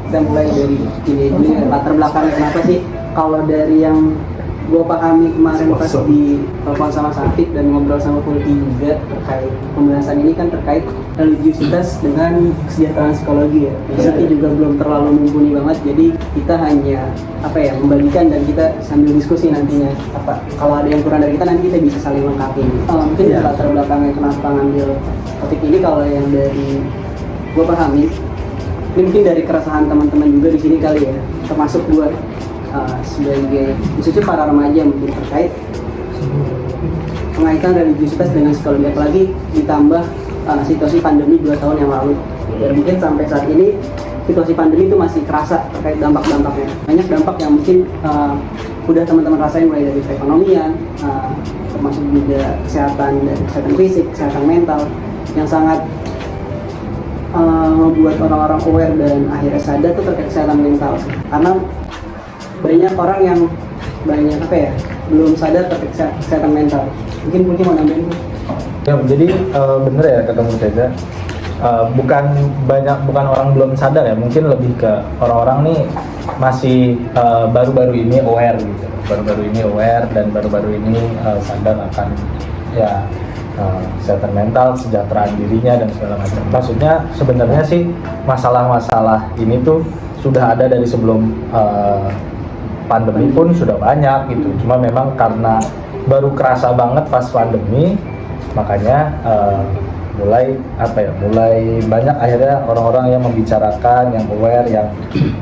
kita mulai dari ini latar belakangnya kenapa sih. Kalau dari yang gue pahami kemarin pas di telepon sama Safik dan ngobrol sama Fulki juga terkait pembahasan ini kan terkait religiusitas dengan kesejahteraan psikologi ya. Basicnya juga belum terlalu mumpuni banget, jadi kita hanya membagikan dan kita sambil diskusi nantinya kalau ada yang kurang dari kita nanti kita bisa saling lengkapi. Mungkin dari latar belakangnya kenapa ngambil topik ini, kalau yang dari gue pahami ini mungkin dari keresahan teman-teman juga di sini kali ya, termasuk gue sebagai khususnya para remaja mungkin terkait pengaitan religiusitas dengan psikologi, apalagi ditambah situasi pandemi 2 tahun yang lalu. Dan mungkin sampai saat ini situasi pandemi itu masih kerasa terkait dampak-dampaknya. Banyak dampak yang mungkin udah teman-teman rasain, mulai dari perekonomian, termasuk juga kesehatan fisik, kesehatan mental yang sangat membuat orang-orang aware dan akhirnya sadar tuh terkait kesehatan mental. Karena banyak orang yang belum sadar terkait kesehatan mental. Mungkin mau nambahin. Ya, jadi bener ya kata Murteza. Bukan orang belum sadar ya, mungkin lebih ke orang-orang nih masih baru-baru ini aware gitu. Baru-baru ini aware dan baru-baru ini sadar akan kesehatan mental, kesejahteraan dirinya dan segala macam. Maksudnya sebenarnya sih masalah-masalah ini tuh sudah ada dari sebelum pandemi pun sudah banyak gitu. Cuma memang karena baru kerasa banget pas pandemi, makanya mulai banyak akhirnya orang-orang yang membicarakan, yang aware, yang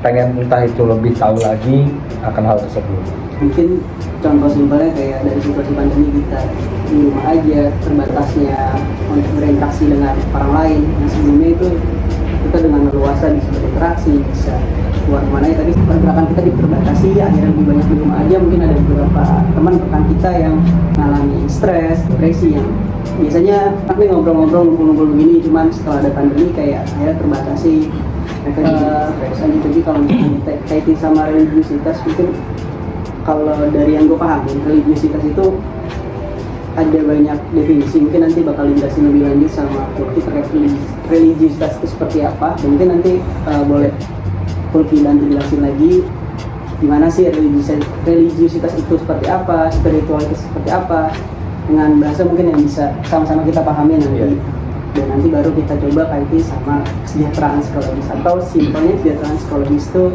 pengen entah itu lebih tahu lagi akan hal tersebut. Mungkin contoh simpelnya kayak dari situasi pandemi kita di rumah aja, terbatasnya untuk berinteraksi dengan orang lain. Yang sebelumnya itu kita dengan leluasa bisa berinteraksi, bisa keluar kemana ya, tapi pergerakan kita dibatasi, akhirnya lebih banyak di rumah aja. Mungkin ada beberapa teman rekan kita yang mengalami stres, depresi, yang biasanya tapi ngobrol-ngobrol, ngumpul-ngumpul begini, cuman setelah ada pandemi kayak akhirnya terbatasi. Stres aja. Jadi kalau misalnya kaitin sama religiusitas, mungkin kalau dari yang gue paham, religiusitas itu ada banyak definisi. Mungkin nanti bakal dijelasin lebih lanjut sama Fulki terkait religiusitas itu seperti apa. Dan mungkin nanti boleh Fulki bantu jelasin lagi gimana sih religiusitas itu seperti apa, spiritualitas seperti apa, dengan bahasa mungkin yang bisa sama-sama kita pahami nanti. Dan nanti baru kita coba kaitin sama kesejahteraan psikologis, atau simpelnya kesejahteraan psikologis itu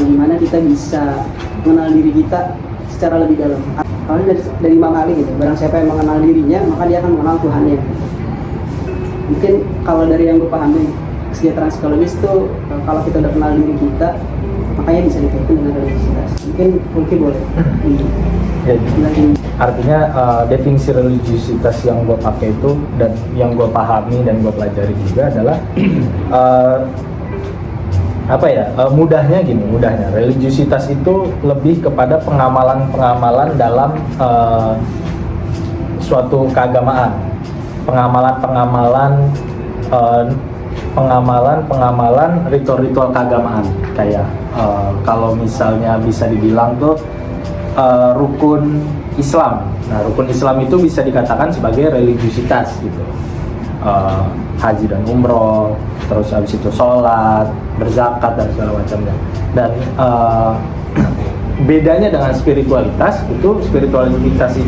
gimana kita bisa mengenal diri kita secara lebih dalam. Kalau dari Imam Ali gitu, barang siapa yang mengenal dirinya maka dia akan mengenal Tuhannya. Mungkin kalau dari yang gue pahami, kesejahteraan psikologis itu kalau kita udah kenal diri kita, makanya bisa dikaitkan dengan religiusitas. Mungkin boleh. Ya, artinya definisi religiusitas yang gue pakai itu dan yang gue pahami dan gue pelajari juga adalah mudahnya religiusitas itu lebih kepada pengamalan dalam suatu keagamaan, pengamalan ritual-ritual keagamaan, kayak kalau misalnya bisa dibilang tuh rukun Islam. Nah, rukun Islam itu bisa dikatakan sebagai religiusitas gitu. Haji dan umroh, terus habis itu sholat, berzakat dan segala macamnya. Dan bedanya dengan spiritualitas itu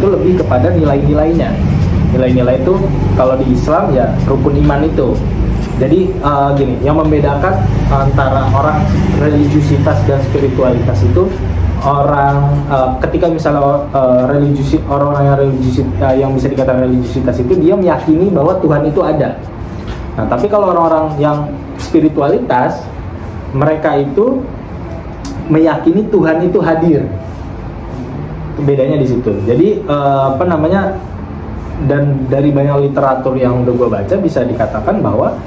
lebih kepada nilai-nilainya. Nilai-nilai itu kalau di Islam ya rukun iman itu. Jadi yang membedakan antara orang religiusitas dan spiritualitas itu ketika misalnya orang-orang yang bisa dikatakan religiusitas itu dia meyakini bahwa Tuhan itu ada. Nah, tapi kalau orang-orang yang spiritualitas, mereka itu meyakini Tuhan itu hadir. Bedanya di situ. Jadi dan dari banyak literatur yang udah gue baca bisa dikatakan bahwa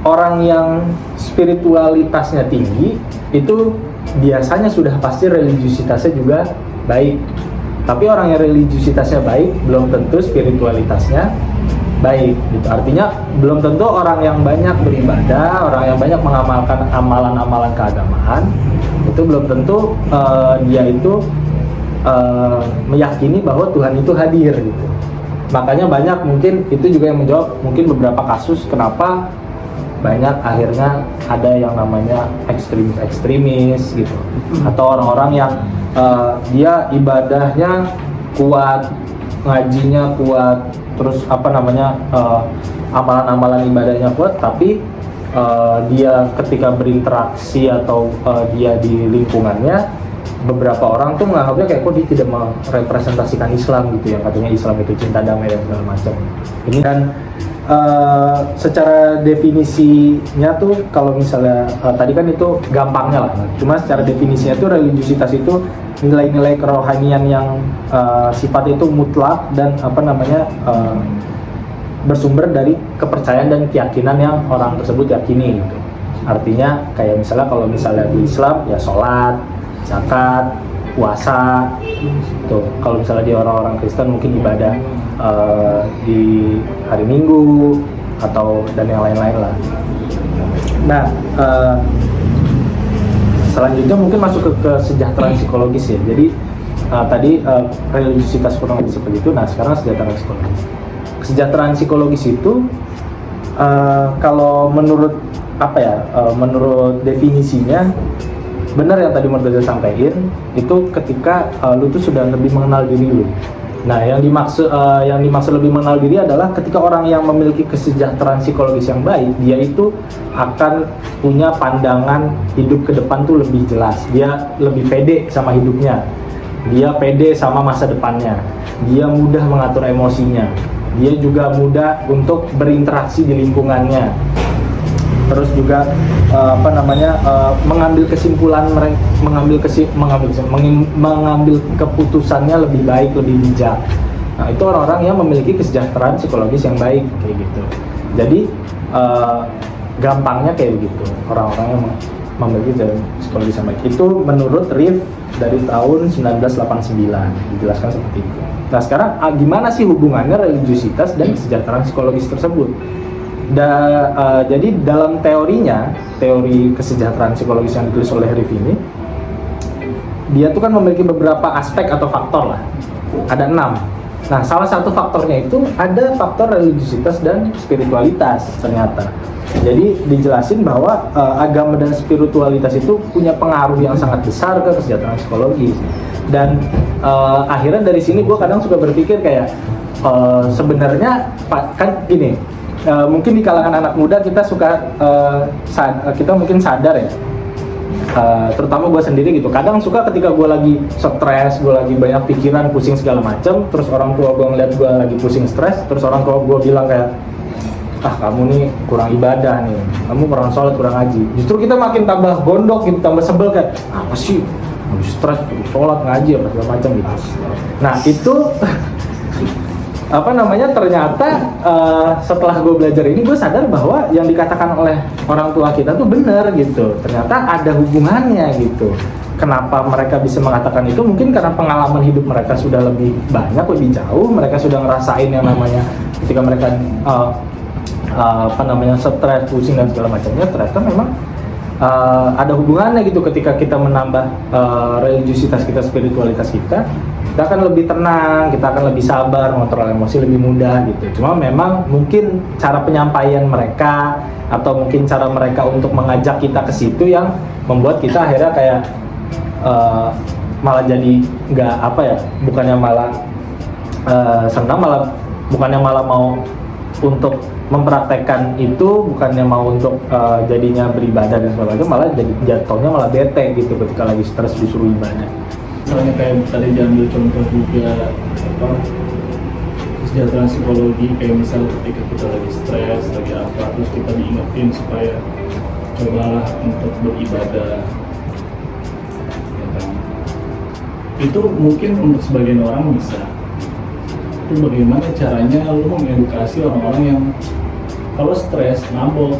orang yang spiritualitasnya tinggi itu biasanya sudah pasti religiusitasnya juga baik. Tapi orang yang religiusitasnya baik belum tentu spiritualitasnya baik gitu. Artinya belum tentu orang yang banyak beribadah, orang yang banyak mengamalkan amalan-amalan keagamaan itu belum tentu dia itu meyakini bahwa Tuhan itu hadir gitu. Makanya banyak mungkin itu juga yang menjawab mungkin beberapa kasus kenapa banyak akhirnya ada yang namanya ekstremis gitu, atau orang-orang yang dia ibadahnya kuat, ngajinya kuat, terus apa namanya amalan-amalan ibadahnya kuat, tapi dia ketika berinteraksi atau dia di lingkungannya, beberapa orang tuh menganggapnya kayak kok dia tidak merepresentasikan Islam gitu, yang katanya Islam itu cinta damai dan segala macam. Ini kan secara definisinya tuh kalau misalnya tadi kan itu gampangnya lah, cuma secara definisinya tuh religiusitas itu nilai-nilai kerohanian yang sifat itu mutlak dan apa namanya bersumber dari kepercayaan dan keyakinan yang orang tersebut yakini gitu. Artinya kayak misalnya kalau misalnya di Islam ya sholat, zakat, puasa, tuh. Kalau misalnya di orang-orang Kristen mungkin ibadah di hari Minggu atau dan yang lain-lain lah. Nah, selanjutnya mungkin masuk ke kesejahteraan psikologis ya. Jadi tadi religiusitas kurang lebih seperti itu. Nah, sekarang kesejahteraan psikologis. Kesejahteraan psikologis itu kalau menurut menurut definisinya, benar yang tadi Murtaza sampaikan, itu ketika lu tuh sudah lebih mengenal diri lu. Nah, yang dimaksud lebih mengenal diri adalah ketika orang yang memiliki kesejahteraan psikologis yang baik, dia itu akan punya pandangan hidup ke depan tuh lebih jelas. Dia lebih pede sama hidupnya, dia pede sama masa depannya, dia mudah mengatur emosinya, dia juga mudah untuk berinteraksi di lingkungannya. Terus juga mengambil kesimpulan, mengambil keputusannya lebih baik, lebih bijak. Nah, itu orang-orang yang memiliki kesejahteraan psikologis yang baik kayak gitu. Jadi gampangnya kayak begitu, orang-orang yang memiliki psikologis yang baik itu menurut Riff dari tahun 1989 dijelaskan seperti itu. Nah, sekarang gimana sih hubungannya religiusitas dan kesejahteraan psikologis tersebut? Jadi dalam teorinya, teori kesejahteraan psikologis yang ditulis oleh Riff ini, dia tuh kan memiliki beberapa aspek atau faktor lah, ada 6. Nah, salah satu faktornya itu ada faktor religiusitas dan spiritualitas ternyata. Jadi dijelasin bahwa agama dan spiritualitas itu punya pengaruh yang sangat besar ke kesejahteraan psikologis. Dan akhirnya dari sini gue kadang suka berpikir kayak sebenarnya kan gini, mungkin di kalangan anak muda kita suka kita mungkin sadar ya, terutama gue sendiri gitu, kadang suka ketika gue lagi stres, gue lagi banyak pikiran, pusing segala macam, terus orang tua gue ngeliat gue lagi pusing stres, terus orang tua gue bilang kayak, kamu nih kurang ibadah nih, kamu kurang sholat, kurang ngaji. Justru kita makin tambah gondok gitu, tambah sebel kayak, apa sih, habis stres, sholat, ngaji, apa segala macam gitu. Nah itu ternyata setelah gue belajar ini, gue sadar bahwa yang dikatakan oleh orang tua kita tuh benar gitu. Ternyata ada hubungannya gitu. Kenapa mereka bisa mengatakan itu? Mungkin karena pengalaman hidup mereka sudah lebih banyak, lebih jauh. Mereka sudah ngerasain yang namanya ketika mereka stres, pusing dan segala macamnya. Ternyata memang ada hubungannya gitu. Ketika kita menambah religiusitas kita, spiritualitas kita akan lebih tenang, kita akan lebih sabar, mengontrol emosi lebih mudah gitu. Cuma memang mungkin cara penyampaian mereka atau mungkin cara mereka untuk mengajak kita ke situ yang membuat kita akhirnya kayak malah jadi bukannya malah senang, bukannya malah mau untuk mempraktekkan itu, bukannya mau untuk jadinya beribadah dan sebagainya, malah jadi jatuhnya malah bete gitu ketika lagi stres disuruh ibadah. Misalnya kayak tadi diambil contoh juga kesejahteraan psikologi, kayak misalnya ketika kita lagi stres, lagi apa, terus kita diingetin supaya cobalah untuk beribadah ya kan? Itu mungkin untuk sebagian orang bisa, tapi bagaimana caranya lu mengedukasi orang-orang yang kalau stres mabok?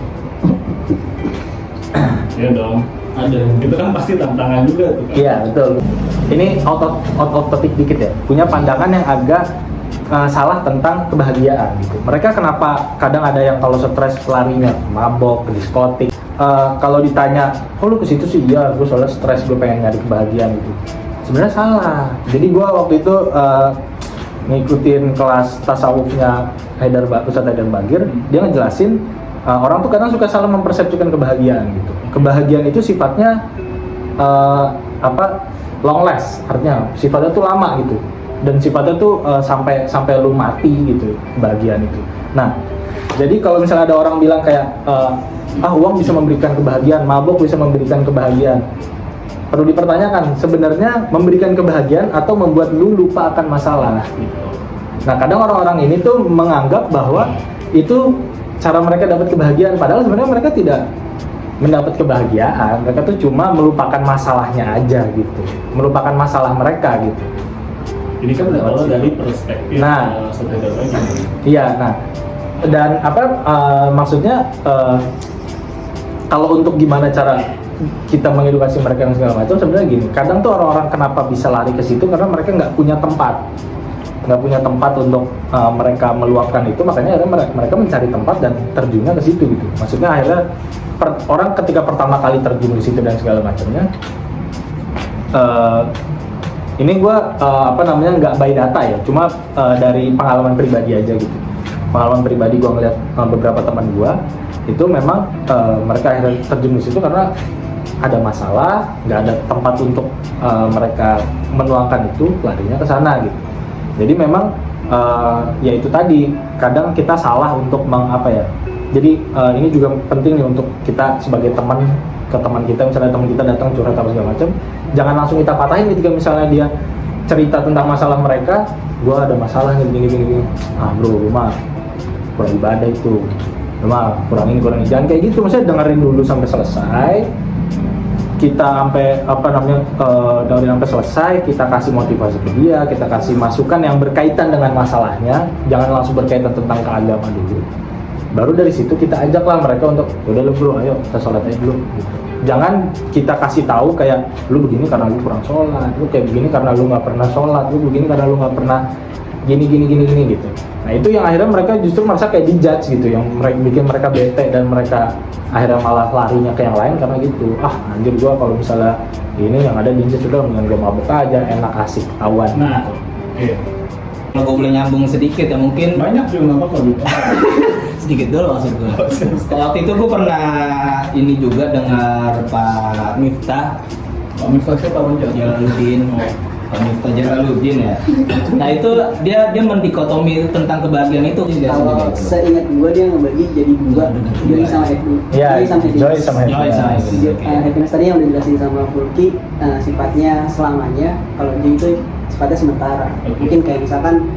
Ya dong, ada. Itu kan pasti tantangan juga tuh kan? Iya, betul. Ini out of topic dikit ya. Punya pandangan yang agak salah tentang kebahagiaan gitu. Mereka kenapa kadang ada yang kalau stres larinya mabok, ke diskotik. Kalau ditanya, "Oh lu ke situ sih?" "Iya, gue soalnya stres, gue pengen nyari kebahagiaan gitu." Sebenarnya salah. Jadi gue waktu itu ngikutin kelas tasawufnya Ustadz Haidar Bagir, dia ngejelasin orang tuh kadang suka salah mempersepsikan kebahagiaan gitu. Kebahagiaan itu sifatnya long last, artinya sifatnya tuh lama gitu, dan sifatnya tuh sampai lu mati gitu kebahagiaan itu. Nah, jadi kalau misalnya ada orang bilang kayak uang bisa memberikan kebahagiaan, mabok bisa memberikan kebahagiaan, perlu dipertanyakan sebenarnya memberikan kebahagiaan atau membuat lu lupa akan masalah gitu. Nah, kadang orang-orang ini tuh menganggap bahwa itu cara mereka dapat kebahagiaan, padahal sebenarnya mereka tidak mendapat kebahagiaan, mereka tuh cuma melupakan masalahnya aja gitu, melupakan masalah mereka gitu. Ini kan berawal dari perspektif saudara lagi. Iya, nah dan maksudnya kalau untuk gimana cara kita mengedukasi mereka dan segala macam, sebenarnya gini, kadang tuh orang-orang kenapa bisa lari ke situ karena mereka nggak punya tempat untuk mereka meluapkan itu, makanya akhirnya mereka mencari tempat dan terjunnya ke situ gitu. Maksudnya akhirnya orang ketika pertama kali terjun ke situ dan segala macamnya, ini gue nggak by data ya, cuma dari pengalaman pribadi aja gitu. Pengalaman pribadi gue ngeliat beberapa teman gue itu memang mereka akhirnya terjun ke situ karena ada masalah, nggak ada tempat untuk mereka menuangkan itu, larinya ke sana gitu. Jadi memang ya itu tadi, kadang kita salah untuk jadi ini juga penting nih untuk kita sebagai teman ke teman kita, misalnya teman kita datang curhat apa segala macam, jangan langsung kita patahin ketika misalnya dia cerita tentang masalah mereka, gue ada masalah nih gini. Bro, lu mah kurang ibadah itu, lu mah kurang ini, jangan kayak gitu. Maksudnya dengerin dulu sampai selesai, kita dengerin sampai selesai, kita kasih motivasi ke dia, kita kasih masukan yang berkaitan dengan masalahnya, jangan langsung berkaitan tentang keagamaan dulu. Baru dari situ kita ajaklah mereka untuk, udah lu bro, ayo kita sholat aja dulu gitu. Jangan kita kasih tahu kayak lu begini karena lu kurang sholat, lu kayak begini karena lu nggak pernah sholat, lu begini karena lu nggak pernah gini gitu. Nah itu yang akhirnya mereka justru merasa kayak dijudge gitu, yang bikin mereka bete dan mereka akhirnya malah larinya ke yang lain karena gitu. Anjir, gua kalau misalnya ini yang ada dijudge, sudah mendingan gua mabuk aja, enak asik ketahuan. Nah, gitu. Kalau gue boleh nyambung sedikit ya, mungkin Banyak juga nggak apa-apa gitu. sedikit dulu maksud gue. Waktu itu gue pernah ini juga dengar Pak Miftah Pak Miftah siapa Pak Jalaluddin, Pak Miftah Jalaluddin ya. Nah itu dia mendikotomi tentang kebahagiaan itu. Kalau seingat gue dia ngebagi jadi dua, Joy sama Happy. Iya, Joy sama Happy. Happiness tadi yang udah dijelasin sama Fulki, sifatnya selamanya. Kalau Joy itu sifatnya sementara. Mungkin kayak misalkan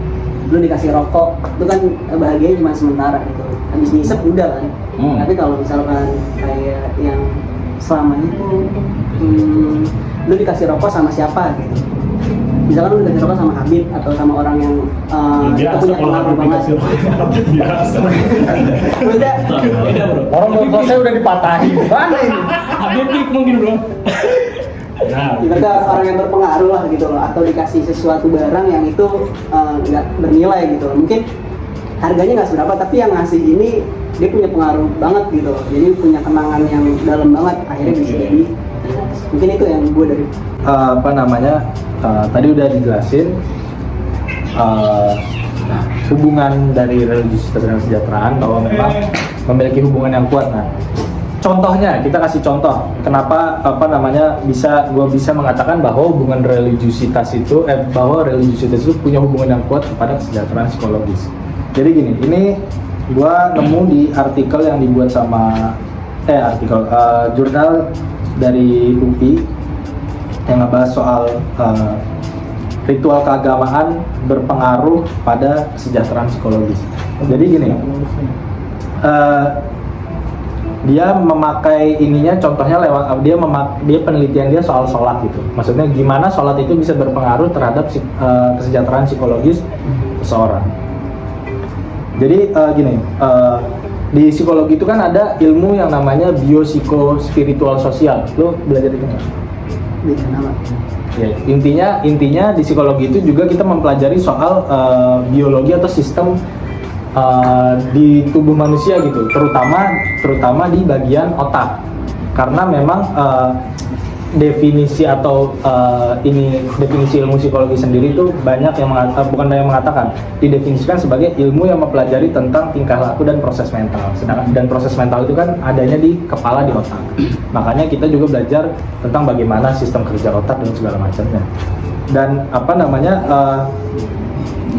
lu dikasih rokok, itu kan bahagianya cuma sementara gitu. Habis ngisep udah kan. Tapi kalau misalkan kayak yang selamanya tuh lu dikasih rokok sama siapa gitu. Misalkan lu dikasih rokok sama Habib atau sama orang yang itu punya pengaruh banget. Biasa. Maksudnya Beda bro. Orang tua saya udah dipatahin, mana ini? Habib dik mungkin bro. Nah, ibaratnya orang yang berpengaruh lah gitu loh, atau dikasih sesuatu barang yang itu nggak bernilai gitu loh. Mungkin harganya nggak seberapa, tapi yang ngasih ini dia punya pengaruh banget gitu loh. Jadi punya kenangan yang dalam banget, akhirnya bisa jadi. Mungkin itu yang gue dari tadi udah dijelasin hubungan dari religiusitas dan kesejahteraan, bahwa memang memiliki hubungan yang kuat. Nah, contohnya kita kasih contoh kenapa gue bisa mengatakan bahwa hubungan religiusitas itu punya hubungan yang kuat kepada kesejahteraan psikologis. Jadi gini, ini gue nemu di artikel yang dibuat sama jurnal dari UPI yang ngebahas soal ritual keagamaan berpengaruh pada kesejahteraan psikologis. Jadi gini, dia memakai contohnya lewat dia penelitian dia soal sholat gitu. Maksudnya gimana sholat itu bisa berpengaruh terhadap kesejahteraan psikologis seseorang. Jadi di psikologi itu kan ada ilmu yang namanya biopsikospiritual sosial. Lo belajar itu nggak? beda nama. Ya, intinya di psikologi itu juga kita mempelajari soal biologi atau sistem di tubuh manusia gitu, terutama di bagian otak, karena memang definisi atau ini definisi ilmu psikologi sendiri itu banyak yang bukan yang mengatakan, didefinisikan sebagai ilmu yang mempelajari tentang tingkah laku dan proses mental. Sedangkan dan proses mental itu kan adanya di kepala, di otak. Makanya kita juga belajar tentang bagaimana sistem kerja otak dan segala macamnya. Dan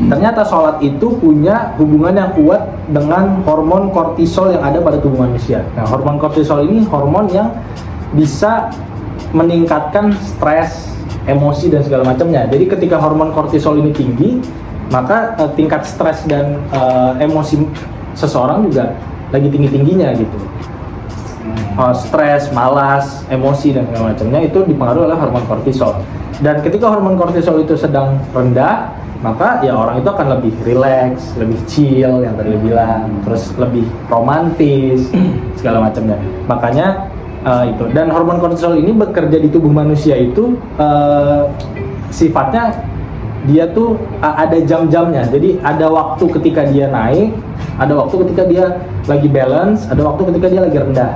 ternyata sholat itu punya hubungan yang kuat dengan hormon kortisol yang ada pada tubuh manusia. Nah, hormon kortisol ini hormon yang bisa meningkatkan stres, emosi dan segala macamnya. Jadi ketika hormon kortisol ini tinggi, maka tingkat stres dan emosi seseorang juga lagi tinggi-tingginya gitu. Stres, malas, emosi dan segala macamnya itu dipengaruhi oleh hormon kortisol. Dan ketika hormon kortisol itu sedang rendah, maka ya orang itu akan lebih rileks, lebih chill yang tadi bilang, terus lebih romantis segala macamnya. Makanya itu, dan hormon kortisol ini bekerja di tubuh manusia itu sifatnya dia tuh ada jam-jamnya. Jadi ada waktu ketika dia naik, ada waktu ketika dia lagi balance, ada waktu ketika dia lagi rendah.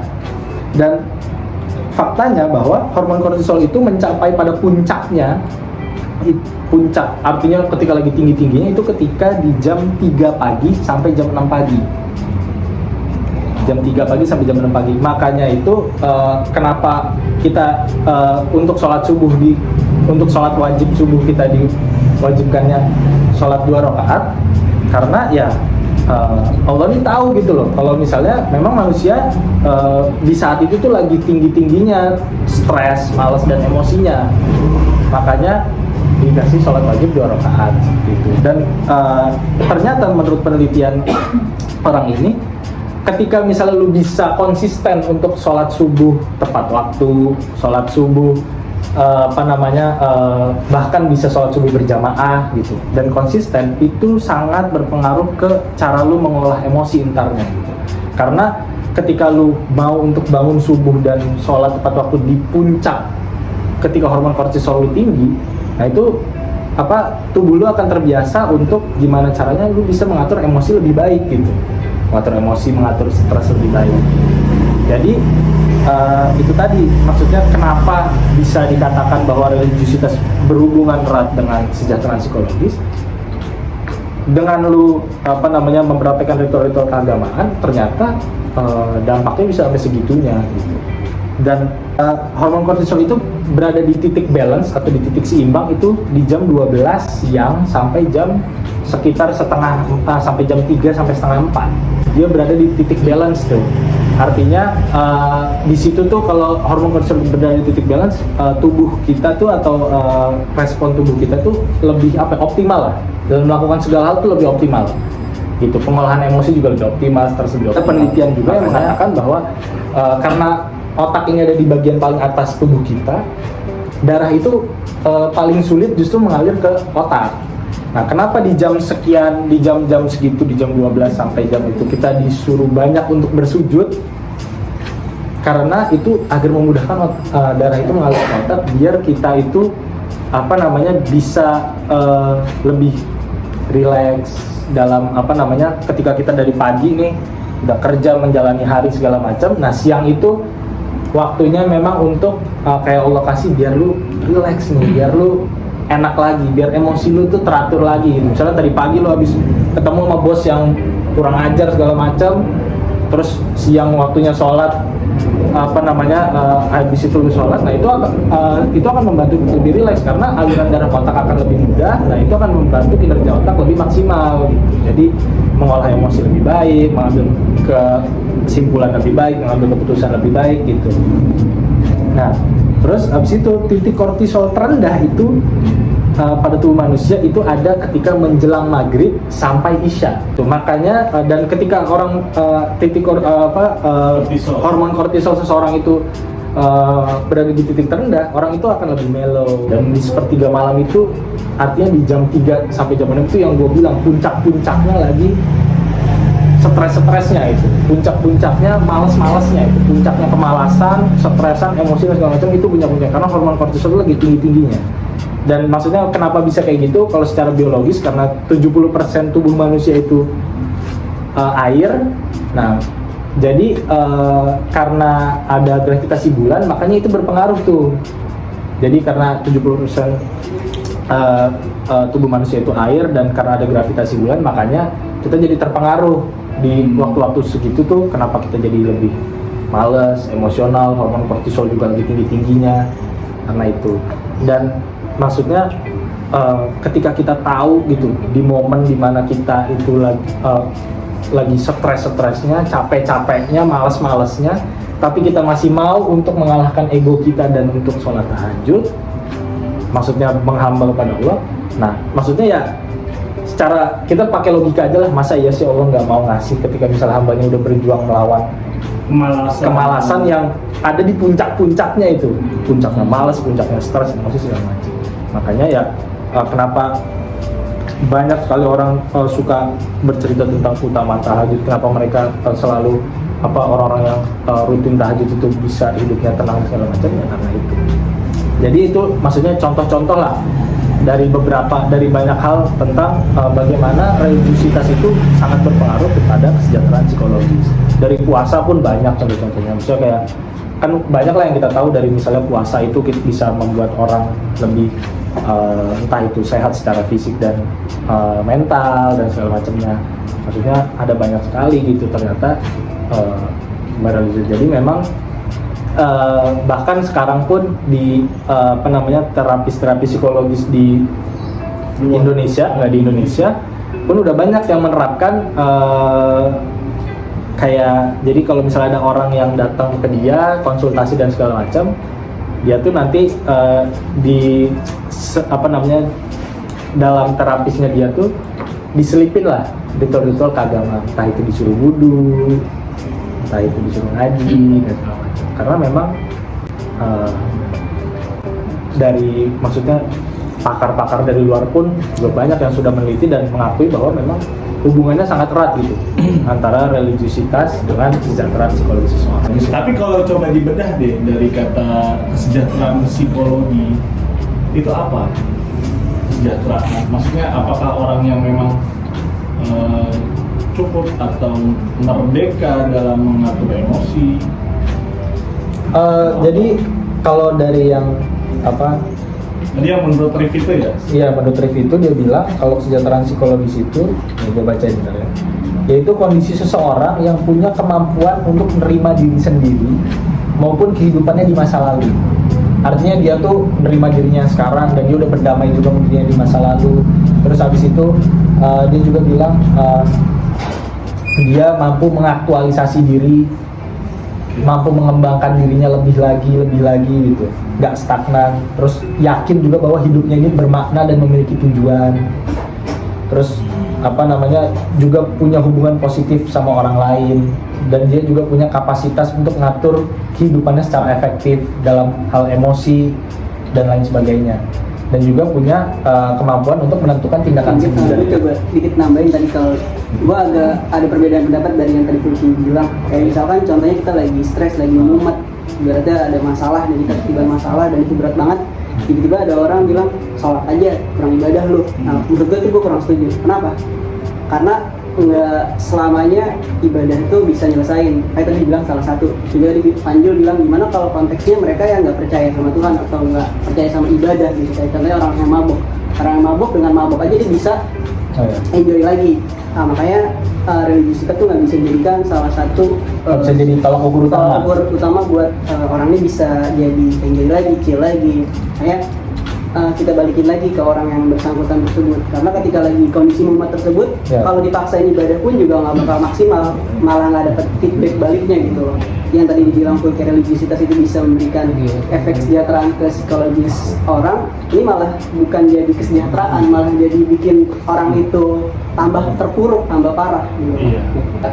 Dan faktanya bahwa hormon kortisol itu mencapai pada puncaknya, puncak artinya ketika lagi tinggi-tingginya itu ketika di jam 3 pagi sampai jam 6 pagi. Jam 3 pagi sampai jam 6 pagi. Makanya itu kenapa kita untuk sholat subuh untuk sholat wajib subuh kita diwajibkannya sholat 2 rakaat, karena ya Allah ini tahu gitu loh, kalau misalnya memang manusia di saat itu tuh lagi tinggi-tingginya stres, malas dan emosinya, makanya dikasih sholat wajib 2 rakaat seperti itu. Dan ternyata menurut penelitian orang ini, ketika misalnya lu bisa konsisten untuk sholat subuh tepat waktu, sholat subuh bahkan bisa sholat subuh berjamaah gitu, dan konsisten, itu sangat berpengaruh ke cara lu mengolah emosi intarnya gitu. Karena ketika lu mau untuk bangun subuh dan sholat tepat waktu di puncak ketika hormon kortisol lu tinggi, nah itu tubuh lu akan terbiasa untuk gimana caranya lu bisa mengatur emosi lebih baik gitu, mengatur emosi, mengatur stres lebih baik. Jadi itu tadi maksudnya kenapa bisa dikatakan bahwa religiusitas berhubungan erat dengan kesejahteraan psikologis. Dengan lu mempraktekkan ritual-ritual keagamaan, ternyata dampaknya bisa sampai segitunya gitu. Dan hormon kortisol itu berada di titik balance atau di titik seimbang itu di jam 12 siang sampai jam sekitar sampai jam 3 sampai setengah 4. Dia berada di titik balance tuh. Artinya di situ tuh kalau hormon kortisol berada di titik balance, tubuh kita tuh atau respon tubuh kita tuh lebih optimal lah. Dalam melakukan segala hal tuh lebih optimal. Gitu. Pengolahan emosi juga lebih optimal, stres lebih optimal. Penelitian juga yang mengatakan bahwa karena otak ini ada di bagian paling atas tubuh kita, darah itu paling sulit justru mengalir ke otak. Nah, kenapa di jam sekian, di jam-jam segitu, di jam 12 sampai jam itu kita disuruh banyak untuk bersujud? Karena itu agar memudahkan darah itu mengalir ke otak, biar kita itu bisa lebih rileks dalam ketika kita dari pagi nih udah kerja menjalani hari segala macam. Nah, siang itu waktunya memang untuk kayak Allah kasih biar lu rileks nih, biar lu enak lagi, biar emosi lu tuh teratur lagi gitu. Misalnya tadi pagi lu habis ketemu sama bos yang kurang ajar segala macam, terus siang waktunya sholat habis itu lu sholat, nah itu akan membantu lebih rileks karena aliran darah otak akan lebih mudah. Nah, itu akan membantu kinerja otak lebih maksimal gitu. Jadi mengolah emosi lebih baik, mengambil kesimpulan lebih baik, mengambil keputusan lebih baik gitu. Nah, terus abis itu titik kortisol terendah itu pada tubuh manusia itu ada ketika menjelang maghrib sampai isya. Tuh, makanya dan ketika orang hormon kortisol seseorang itu berada di titik terendah, orang itu akan lebih mellow. Dan di sepertiga malam itu artinya di jam 3 sampai jam 6 itu yang gue bilang puncak-puncaknya lagi stres-stresnya itu, puncak-puncaknya males-malesnya itu, puncaknya kemalasan, stresan, emosi dan segala macam itu puncak-puncak karena hormon kortisol itu lagi tinggi-tingginya. Dan maksudnya kenapa bisa kayak gitu? Kalau secara biologis karena 70% tubuh manusia itu air. Nah, jadi karena ada gravitasi bulan, makanya itu berpengaruh tuh Jadi karena 70% tubuh manusia itu air, dan karena ada gravitasi bulan, makanya kita jadi terpengaruh di waktu-waktu segitu tuh. Kenapa kita jadi lebih males, emosional, hormon kortisol juga lagi tinggi-tingginya karena itu. Dan maksudnya ketika kita tahu gitu di momen dimana kita itu lagi stres-stresnya, capek-capeknya, males-malesnya, tapi kita masih mau untuk mengalahkan ego kita dan untuk sholat tahajud, maksudnya menghamba kepada Allah. Nah, maksudnya ya secara kita pakai logika aja lah, masa iya sih Allah nggak mau ngasih ketika misalnya hambanya udah berjuang melawan kemalasan yang ada di puncak-puncaknya itu, puncaknya malas, puncaknya stres, emosi segala macam. Makanya ya kenapa banyak sekali orang suka bercerita tentang keutamaan tahajud, kenapa mereka selalu orang-orang yang rutin tahajud itu bisa hidupnya tenang segala macam, ya karena itu. Jadi itu maksudnya contoh-contoh lah dari banyak hal tentang bagaimana religiusitas itu sangat berpengaruh kepada kesejahteraan psikologis. Dari puasa pun banyak contoh-contohnya. Misalnya kayak kan banyak lah yang kita tahu dari misalnya puasa itu bisa membuat orang lebih entah itu sehat secara fisik dan mental dan segala macamnya. Maksudnya ada banyak sekali gitu ternyata berreligius. Jadi memang bahkan sekarang pun di terapis psikologis di Indonesia, nggak di Indonesia pun udah banyak yang menerapkan kayak, jadi kalau misalnya ada orang yang datang ke dia konsultasi dan segala macam, dia tuh nanti dalam terapisnya dia tuh diselipin lah ritual-ritual keagamaan, entah itu disuruh wudu, entah itu disuruh ngaji dan segala macam. Karena memang dari maksudnya pakar-pakar dari luar pun juga banyak yang sudah meneliti dan mengakui bahwa memang hubungannya sangat erat gitu antara religiusitas dengan kesejahteraan psikologis seseorang. Tapi kalau coba dibedah deh dari kata kesejahteraan psikologi, itu apa? Kesejahteraan, maksudnya apakah orang yang memang cukup atau merdeka dalam mengatur emosi? Jadi kalau dari yang Jadi yang menurut Rif itu ya? Iya, menurut Rif itu dia bilang kalau kesejahteraan psikologis itu, gue bacain bentar ya, yaitu kondisi seseorang yang punya kemampuan untuk menerima diri sendiri maupun kehidupannya di masa lalu. Artinya dia tuh menerima dirinya sekarang dan dia udah berdamai juga dengan dirinya di masa lalu. Terus habis itu dia juga bilang dia mampu mengaktualisasi diri, mampu mengembangkan dirinya lebih lagi gitu, nggak stagnan. Terus yakin juga bahwa hidupnya ini bermakna dan memiliki tujuan. Terus juga punya hubungan positif sama orang lain, dan dia juga punya kapasitas untuk mengatur kehidupannya secara efektif dalam hal emosi dan lain sebagainya, dan juga punya kemampuan untuk menentukan tindakan sendiri. Aku coba sedikit nambahin tadi, kalau gua agak ada perbedaan pendapat dari yang tadi Fulki bilang. Kayak misalkan contohnya kita lagi stres, lagi mumet, berarti ada masalah dan kita ketiban masalah dan itu berat banget. Tiba-tiba ada orang bilang sholat aja, kurang ibadah lu. Nah, menurut gue itu gue kurang setuju. Kenapa? Karena nggak selamanya ibadah itu bisa nyelesain. Kayak tadi bilang salah satu, juga di Panjul bilang gimana kalau konteksnya mereka yang nggak percaya sama Tuhan atau nggak percaya sama ibadah gitu. Kayak contohnya orang yang mabuk. Orang yang mabuk dengan mabuk aja dia bisa enjoy lagi. Nah, makanya religiusitas tuh nggak bisa dijadikan salah satu bisa jadi tolak ukur utama buat orang ini bisa jadi enjoy lagi, chill lagi. Kayak kita balikin lagi ke orang yang bersangkutan tersebut, karena ketika lagi kondisi mumet tersebut, kalau dipaksain ibadah pun juga nggak bakal maksimal, malah nggak dapet feedback baliknya gitu loh. Yang tadi dibilang full religiusitas itu bisa memberikan efek kesejahteraan ke psikologis orang, ini malah bukan jadi kesejahteraan, malah jadi bikin orang itu tambah terpuruk, tambah parah gitu. Iya.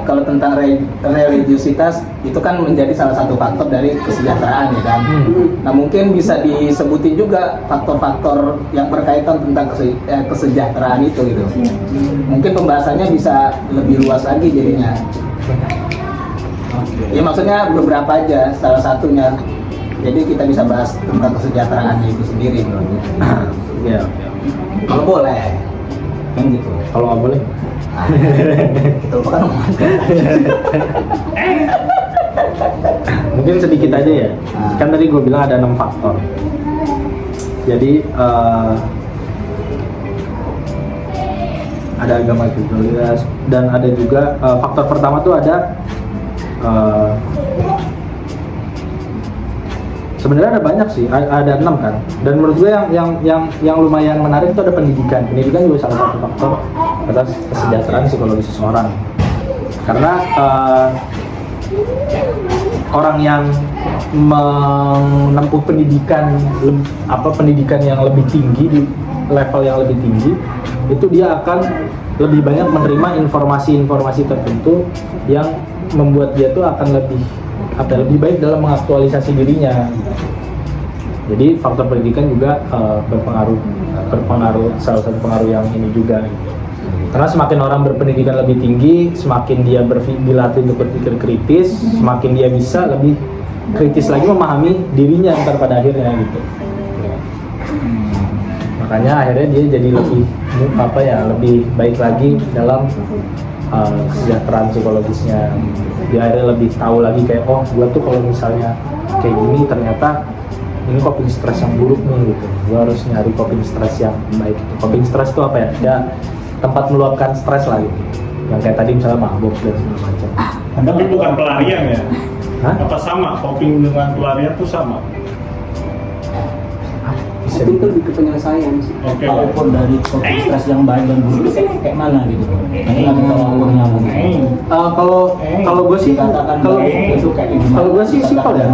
Kalau tentang religiusitas itu kan menjadi salah satu faktor dari kesejahteraan ya kan. Nah mungkin bisa disebutin juga faktor-faktor yang berkaitan tentang kesejahteraan itu gitu. Mungkin pembahasannya bisa lebih luas lagi jadinya. Ya maksudnya beberapa aja, salah satunya. Jadi kita bisa bahas tentang kesejahteraannya itu sendiri gitu. Iya. Kalau boleh, kan gitu. Kalau nggak boleh, Itu kan mungkin sedikit aja ya. Kan tadi gue bilang ada 6 faktor. Jadi ada agama spiritualitas dan ada juga faktor pertama tuh ada sebenarnya ada banyak sih, ada 6 kan. Dan menurut gue yang lumayan menarik itu ada pendidikan. Pendidikan juga salah satu faktor atas kesejahteraan psikologi seseorang. Karena orang yang menempuh pendidikan yang lebih tinggi di level yang lebih tinggi, itu dia akan lebih banyak menerima informasi-informasi tertentu yang membuat dia tuh akan lebih baik dalam mengaktualisasi dirinya. Jadi faktor pendidikan juga berpengaruh, salah satu pengaruh yang ini juga. Karena semakin orang berpendidikan lebih tinggi, semakin dia dilatih untuk berpikir kritis, semakin dia bisa lebih kritis lagi memahami dirinya ntar pada akhirnya gitu. Makanya akhirnya dia jadi lebih baik lagi dalam kesejahteraan psikologisnya. Dia akhirnya lebih tahu lagi kayak, oh gua tuh kalau misalnya kayak gini ternyata ini coping stress yang buruk nih gitu. Gua harus nyari coping stress yang baik. Coping stress itu apa ya? Ya tempat meluapkan stres lah gitu. Yang kayak tadi misalnya mabuk dan segala macam. Tapi bukan pelarian ya? Hah? Apa sama? Coping dengan pelarian tuh sama? Bisa Tapi itu lebih ke penyelesaian sih. Oke. Walaupun dari coping stress yang baik dan buruk itu kayak mana gitu. Ini lagi ukurnya kalau gue sih Dikatakan kalau baik itu kayak gimana? kalau gue sih simpel ya.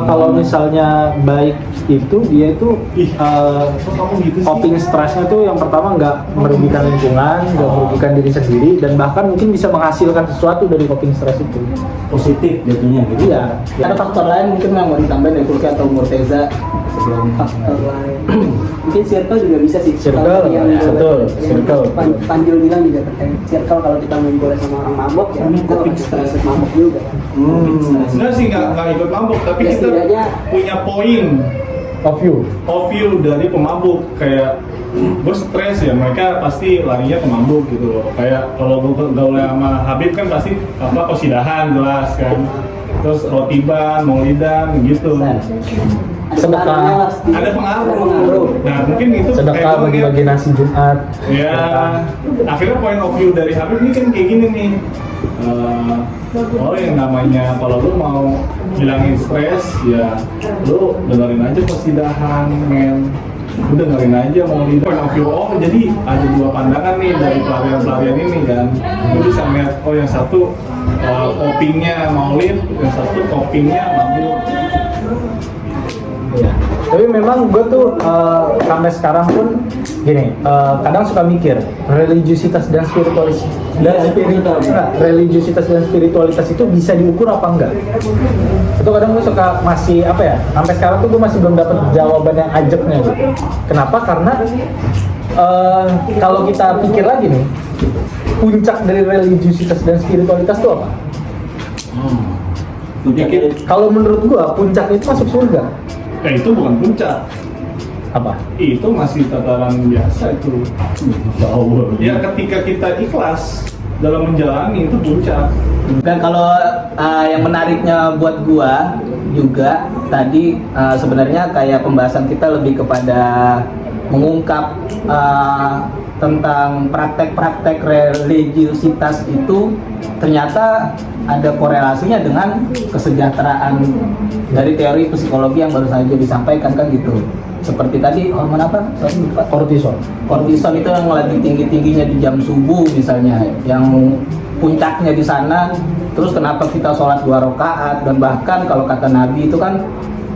Kalau misalnya baik itu dia itu Kamu gitu sih? coping stressnya tuh yang pertama nggak merugikan lingkungan, nggak merugikan diri sendiri, dan bahkan mungkin bisa menghasilkan sesuatu dari coping stress itu. positif jatuhnya gitu. Iya. Ada faktor lain mungkin yang mau ditambahin dari Fulki atau Murteza sebelum Faktor lain. Mungkin circle juga bisa sih. Circle, Kalau yang betul, circle. Panjul bilang juga terkait circle, kalau kita ngumpul sama orang mabok ya Ini kita coping pasti stress. ikut mabok juga. Sebenarnya sih nggak ikut mabuk, tapi Ya, kita setidaknya punya poin Of you. of view dari pemabuk. Kayak gue stres ya, mereka pasti larinya ke mabuk gitu loh. Kayak kalau gue gaul sama Habib kan pasti kosidahan jelas kan, terus rotiban, maulidan gitu. Sedekah. Ada pengaruh. Ada pengaruh. Nah mungkin itu Sedekah kayak gue bagi-bagi ngeliat, nasi Jumat. ya akhirnya point of view dari Habib ini kan kayak gini nih. Oh yang namanya kalau lu mau hilangin stres ya lu dengerin aja kosidahan men, lu dengerin aja mau lihat point of view. Oh jadi ada dua pandangan nih dari pelarian-pelarian ini kan. Lu bisa ngeliat oh yang satu copingnya maulid, yang satu copingnya mabuk. Iya. Tapi memang gue tuh sampai sekarang pun gini, kadang suka mikir religiusitas dan spiritualitas religiusitas dan spiritualitas itu bisa diukur apa enggak? Itu kadang gue suka masih apa ya? Sampai sekarang tuh gue masih belum dapat jawaban yang ajeknya gitu. Kenapa? Karena kalau kita pikir lagi nih, puncak dari religiusitas dan spiritualitas itu apa? Kalau menurut gue puncak itu masuk surga. Itu bukan puncak, Apa? itu masih tataran biasa itu. Ya ketika kita ikhlas dalam menjalani itu puncak. Dan kalau yang menariknya buat gua juga tadi sebenarnya kayak pembahasan kita lebih kepada mengungkap tentang praktek-praktek religiusitas itu ternyata ada korelasinya dengan kesejahteraan dari teori psikologi yang baru saja disampaikan kan gitu. Seperti tadi hormon apa? Sorry, lupa. Kortison. Kortison itu yang lagi tinggi-tingginya di jam subuh misalnya, yang puncaknya di sana. Terus kenapa kita sholat 2 rakaat, dan bahkan kalau kata Nabi itu kan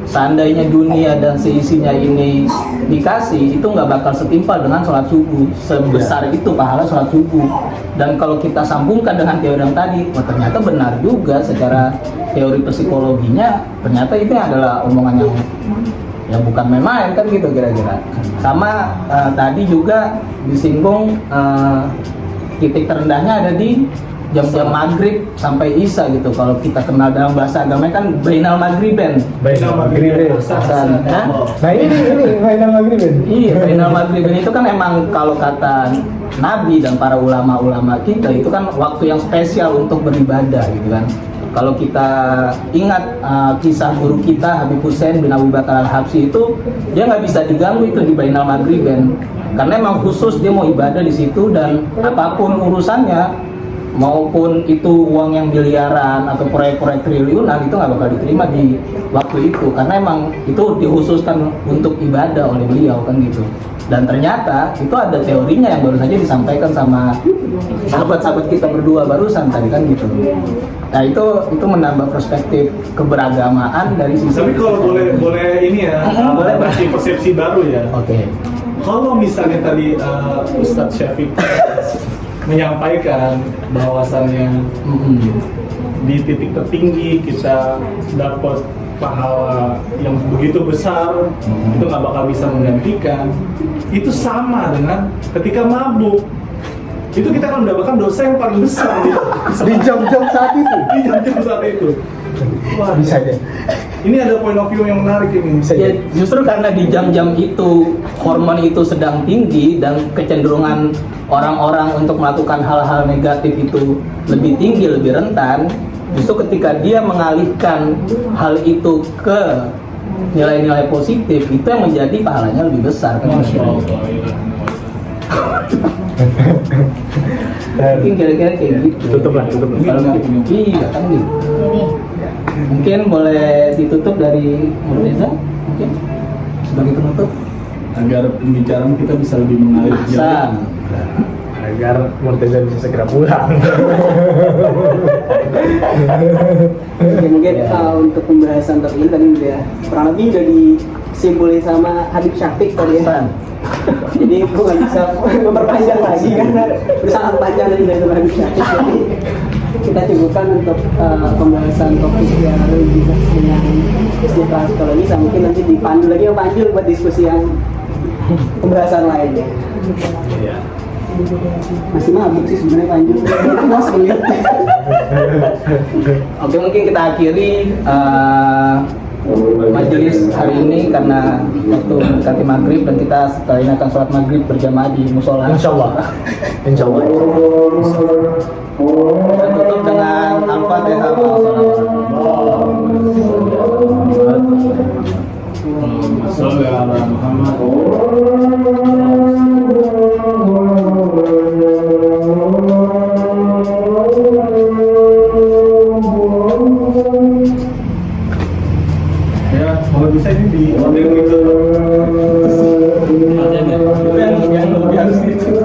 seandainya dunia dan seisinya ini dikasih, itu nggak bakal setimpal dengan sholat subuh sebesar itu pahala sholat subuh. Dan kalau kita sambungkan dengan teori yang tadi, wah ternyata benar juga secara teori psikologinya, ternyata itu adalah omongan yang bukan main-main kan gitu kira-kira. Sama tadi juga disinggung titik terendahnya ada di jam-jam maghrib sampai isya gitu. Kalau kita kenal dalam bahasa agama kan bainal maghriben. Bainal maghriben. Hasan. Nah ini bainal maghriben. Iya, bainal maghriben itu kan emang kalau kata Nabi dan para ulama-ulama kita itu kan waktu yang spesial untuk beribadah gitu kan. kalau kita ingat kisah guru kita Habib Hussein bin Abu Bakar Al-Habsyi itu, dia nggak bisa diganggu itu di Bainal Maghribain, karena emang khusus dia mau ibadah di situ, dan apapun urusannya, maupun itu uang yang miliaran atau proyek-proyek triliunan, itu nggak bakal diterima di waktu itu, karena emang itu dikhususkan untuk ibadah oleh beliau kan gitu. Dan ternyata itu ada teorinya yang baru saja disampaikan sama sahabat-sahabat kita berdua barusan tadi kan gitu. Nah itu menambah perspektif keberagamaan dari sisi. Tapi kalau boleh ini ya, boleh persepsi baru ya. Oke. Kalau misalnya tadi Ustadz Syafiq menyampaikan bahwasannya di titik tertinggi kita dapat pahala yang begitu besar, itu nggak bakal bisa menggantikan. Itu sama dengan ketika mabuk, itu kita akan mendapatkan dosa yang paling besar Di jam-jam saat itu. di jam-jam saat itu. Wah, Bisa aja. ini ada point of view yang menarik ini. Ya, justru karena di jam-jam itu hormon itu sedang tinggi dan kecenderungan orang-orang untuk melakukan hal-hal negatif itu lebih tinggi, lebih rentan. Justru ketika dia mengalihkan hal itu ke nilai-nilai positif, itu yang menjadi pahalanya lebih besar kan? Masya Allah, ya. Mungkin kira-kira kayak gitu. Tutup lah. Kalau iya kan gitu. Mungkin boleh ditutup dari Murteza, mungkin sebagai penutup. Agar pembicaraan kita bisa lebih mengalir Hasan. Agar Murteza bisa segera pulang. Oke, mungkin untuk pembahasan topik ini tadi udah kurang lebih udah disimpulin sama Habib Syafiq tadi ya. Hasan. Jadi aku nggak bisa memperpanjang lagi karena udah sangat panjang tadi dari Habib Syafiq. Jadi kita cukupkan untuk pembahasan topik yang religius dengan istilah psikologis. Mungkin nanti dipandu lagi yang panjang buat diskusi yang pembahasan lainnya. Iya. Masih mabuk sih sebenarnya panjang. Mas lihat. Oke, mungkin kita akhiri majelis hari ini karena waktu mendekati maghrib, dan kita setelah ini akan sholat maghrib berjamaah di musola. Insya Allah. Kita tutup dengan Al-Fatihah. Sholli ala Muhammad. Ya, kalau bisa ini di order gitu. Yang lebih harus gitu.